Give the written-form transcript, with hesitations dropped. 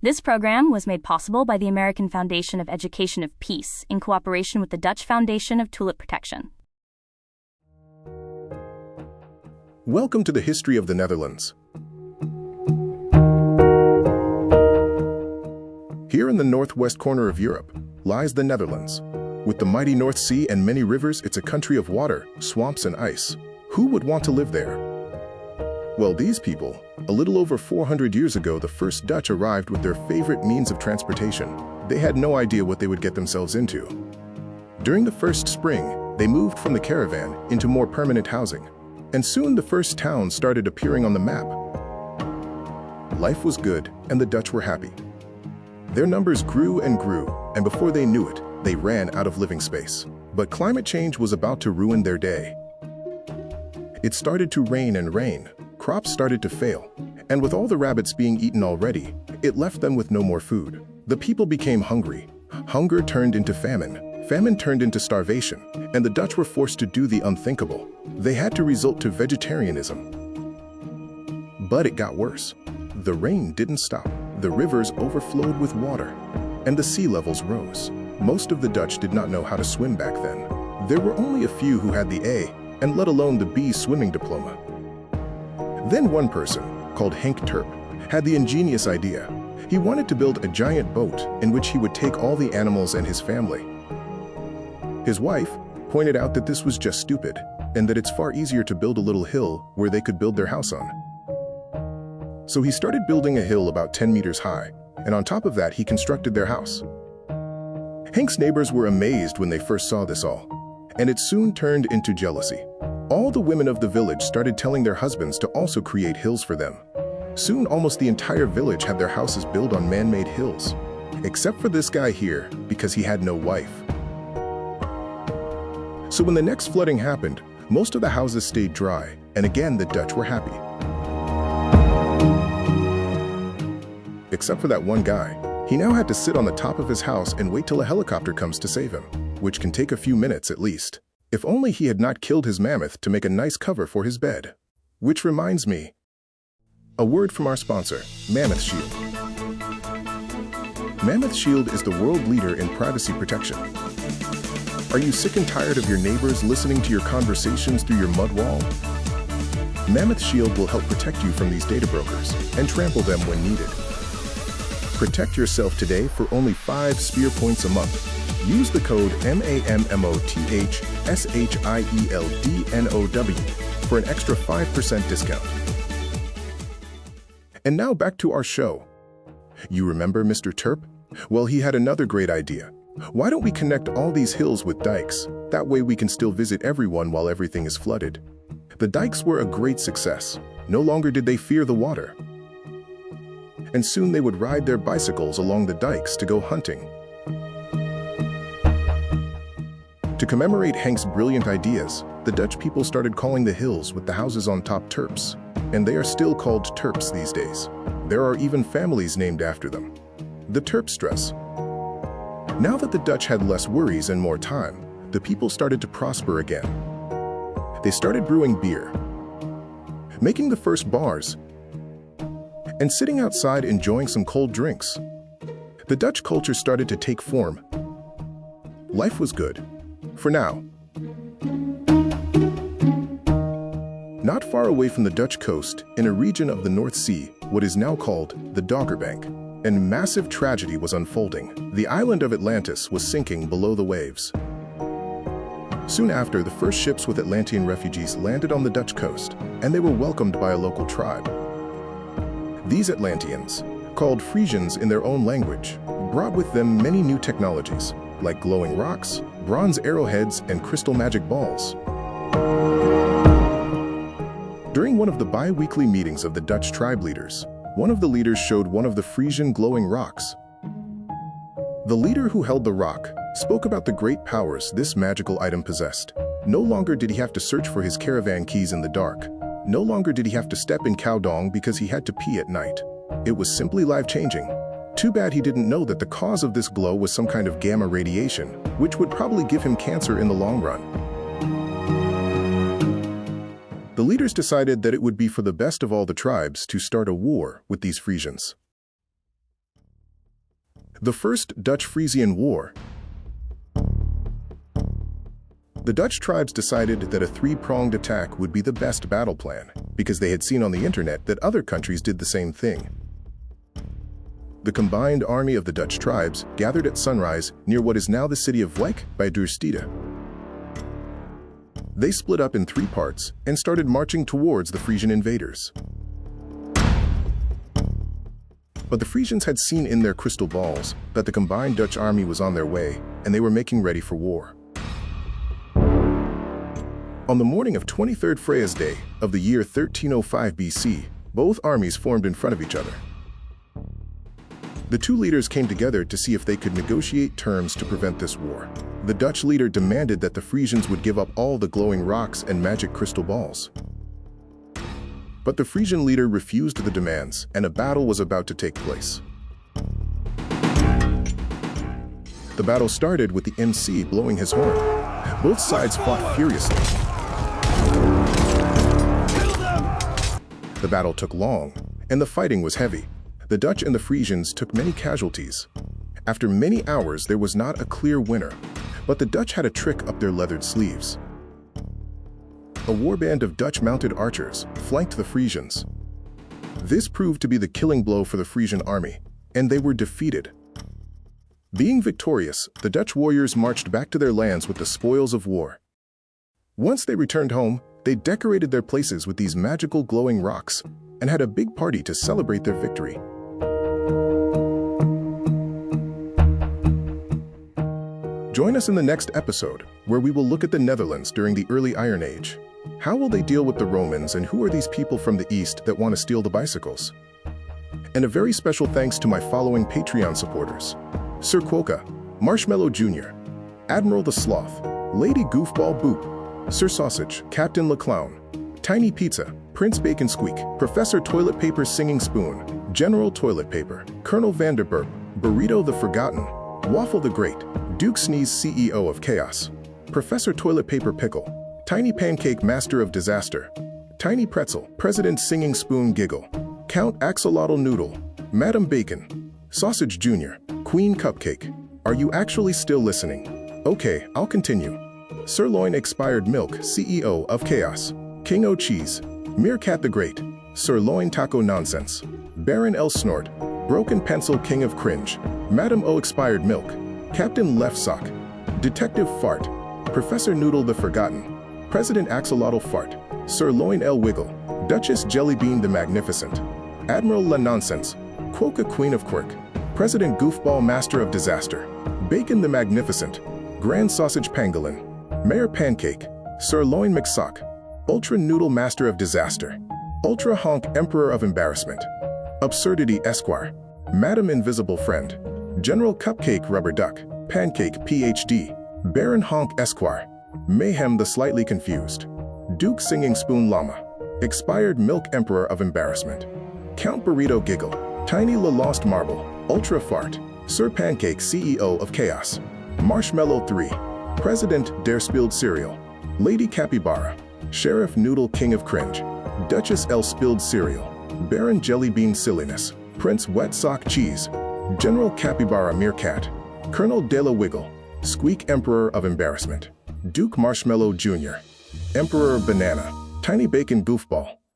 This program was made possible by the American Foundation of Education of Peace in cooperation with the Dutch Foundation of Tulip Protection. Welcome to the history of the Netherlands. Here in the northwest corner of Europe lies the Netherlands. With the mighty North Sea and many rivers, it's a country of water, swamps, and ice. Who would want to live there? Well, these people, a little over 400 years ago, the first Dutch arrived with their favorite means of transportation. They had no idea what they would get themselves into. During the first spring, they moved from the caravan into more permanent housing, and soon the first towns started appearing on the map. Life was good, and the Dutch were happy. Their numbers grew and grew, and before they knew it, they ran out of living space. But climate change was about to ruin their day. It started to rain and rain. Crops started to fail, and with all the rabbits being eaten already, it left them with no more food. The people became hungry. Hunger turned into famine. Famine turned into starvation, and the Dutch were forced to do the unthinkable. They had to resort to vegetarianism. But it got worse. The rain didn't stop. The rivers overflowed with water, and the sea levels rose. Most of the Dutch did not know how to swim back then. There were only a few who had the A, and let alone the B swimming diploma. Then one person, called Henk Terp, had the ingenious idea. He wanted to build a giant boat in which he would take all the animals and his family. His wife pointed out that this was just stupid, and that it's far easier to build a little hill where they could build their house on. So he started building a hill about 10 meters high, and on top of that he constructed their house. Henk's neighbors were amazed when they first saw this all, and it soon turned into jealousy. All the women of the village started telling their husbands to also create hills for them. Soon almost the entire village had their houses built on man-made hills, except for this guy here, because he had no wife. So when the next flooding happened, most of the houses stayed dry, and again the Dutch were happy. Except for that one guy. He now had to sit on the top of his house and wait till a helicopter comes to save him, which can take a few minutes at least. If only he had not killed his mammoth to make a nice cover for his bed. Which reminds me, a word from our sponsor, Mammoth Shield. Mammoth Shield is the world leader in privacy protection. Are you sick and tired of your neighbors listening to your conversations through your mud wall? Mammoth Shield will help protect you from these data brokers and trample them when needed. Protect yourself today for only 5 spear points a month. Use the code MAMMOTHSHIELDNOW for an extra 5% discount. And now back to our show. You remember Mr. Terp? Well, he had another great idea. Why don't we connect all these hills with dikes? That way we can still visit everyone while everything is flooded. The dikes were a great success. No longer did they fear the water. And soon they would ride their bicycles along the dikes to go hunting. To commemorate Henk's brilliant ideas, the Dutch people started calling the hills with the houses on top terps, and they are still called terps these days. There are even families named after them. The terpstres. Now that the Dutch had less worries and more time, the people started to prosper again. They started brewing beer, making the first bars, and sitting outside enjoying some cold drinks. The Dutch culture started to take form. Life was good. For now. Not far away from the Dutch coast, in a region of the North Sea, what is now called the Doggerbank, a massive tragedy was unfolding. The island of Atlantis was sinking below the waves. Soon after, the first ships with Atlantean refugees landed on the Dutch coast, and they were welcomed by a local tribe. These Atlanteans, called Frisians in their own language, brought with them many new technologies, like glowing rocks, bronze arrowheads, and crystal magic balls. During one of the bi-weekly meetings of the Dutch tribe leaders, one of the leaders showed one of the Frisian glowing rocks. The leader who held the rock spoke about the great powers this magical item possessed. No longer did he have to search for his caravan keys in the dark. No longer did he have to step in cow dung because he had to pee at night. It was simply life-changing. Too bad he didn't know that the cause of this glow was some kind of gamma radiation, which would probably give him cancer in the long run. The leaders decided that it would be for the best of all the tribes to start a war with these Frisians. The First Dutch-Frisian War. The Dutch tribes decided that a three-pronged attack would be the best battle plan, because they had seen on the internet that other countries did the same thing. The combined army of the Dutch tribes gathered at sunrise near what is now the city of Wijk by Duurstede. They split up in three parts and started marching towards the Frisian invaders. But the Frisians had seen in their crystal balls that the combined Dutch army was on their way, and they were making ready for war. On the morning of 23rd Freya's Day of the year 1305 BC, both armies formed in front of each other. The two leaders came together to see if they could negotiate terms to prevent this war. The Dutch leader demanded that the Frisians would give up all the glowing rocks and magic crystal balls. But the Frisian leader refused the demands, and a battle was about to take place. The battle started with the MC blowing his horn. Both sides fought furiously. The battle took long, and the fighting was heavy. The Dutch and the Frisians took many casualties. After many hours, there was not a clear winner, but the Dutch had a trick up their leathered sleeves. A warband of Dutch mounted archers flanked the Frisians. This proved to be the killing blow for the Frisian army, and they were defeated. Being victorious, the Dutch warriors marched back to their lands with the spoils of war. Once they returned home, they decorated their places with these magical glowing rocks and had a big party to celebrate their victory. Join us in the next episode, where we will look at the Netherlands during the early Iron Age. How will they deal with the Romans, and who are these people from the East that want to steal the bicycles? And a very special thanks to my following Patreon supporters: Sir Quokka, Marshmallow Jr., Admiral the Sloth, Lady Goofball Boop, Sir Sausage, Captain LeClown, Tiny Pizza, Prince Bacon Squeak, Professor Toilet Paper Singing Spoon, General Toilet Paper, Colonel Vanderburp, Burrito the Forgotten, Waffle the Great, Duke Sneeze CEO of Chaos, Professor Toilet Paper Pickle, Tiny Pancake Master of Disaster, Tiny Pretzel, President Singing Spoon Giggle, Count Axolotl Noodle, Madam Bacon, Sausage Jr., Queen Cupcake. Are you actually still listening? Okay, I'll continue. Sirloin Expired Milk, CEO of Chaos, King O Cheese, Meerkat the Great, Sirloin Taco Nonsense, Baron L Snort, Broken Pencil King of Cringe, Madam O Expired Milk, Captain Left Sock, Detective Fart, Professor Noodle the Forgotten, President Axolotl Fart, Sirloin L Wiggle, Duchess Jellybean the Magnificent, Admiral La Nonsense, Quokka Queen of Quirk, President Goofball Master of Disaster, Bacon the Magnificent, Grand Sausage Pangolin, Mayor Pancake, Sirloin McSock, Ultra Noodle Master of Disaster, Ultra Honk Emperor of Embarrassment, Absurdity Esquire, Madam Invisible Friend, General Cupcake Rubber Duck, Pancake PhD, Baron Honk Esquire, Mayhem the Slightly Confused, Duke Singing Spoon Llama, Expired Milk Emperor of Embarrassment, Count Burrito Giggle, Tiny La Lost Marble, Ultra Fart, Sir Pancake CEO of Chaos, Marshmallow 3, President Dare Spilled Cereal, Lady Capybara, Sheriff Noodle King of Cringe, Duchess L Spilled Cereal, Baron Jellybean Silliness, Prince Wet Sock Cheese, General Capybara Meerkat, Colonel Della Wiggle, Squeak Emperor of Embarrassment, Duke Marshmallow Jr., Emperor Banana, Tiny Bacon Goofball,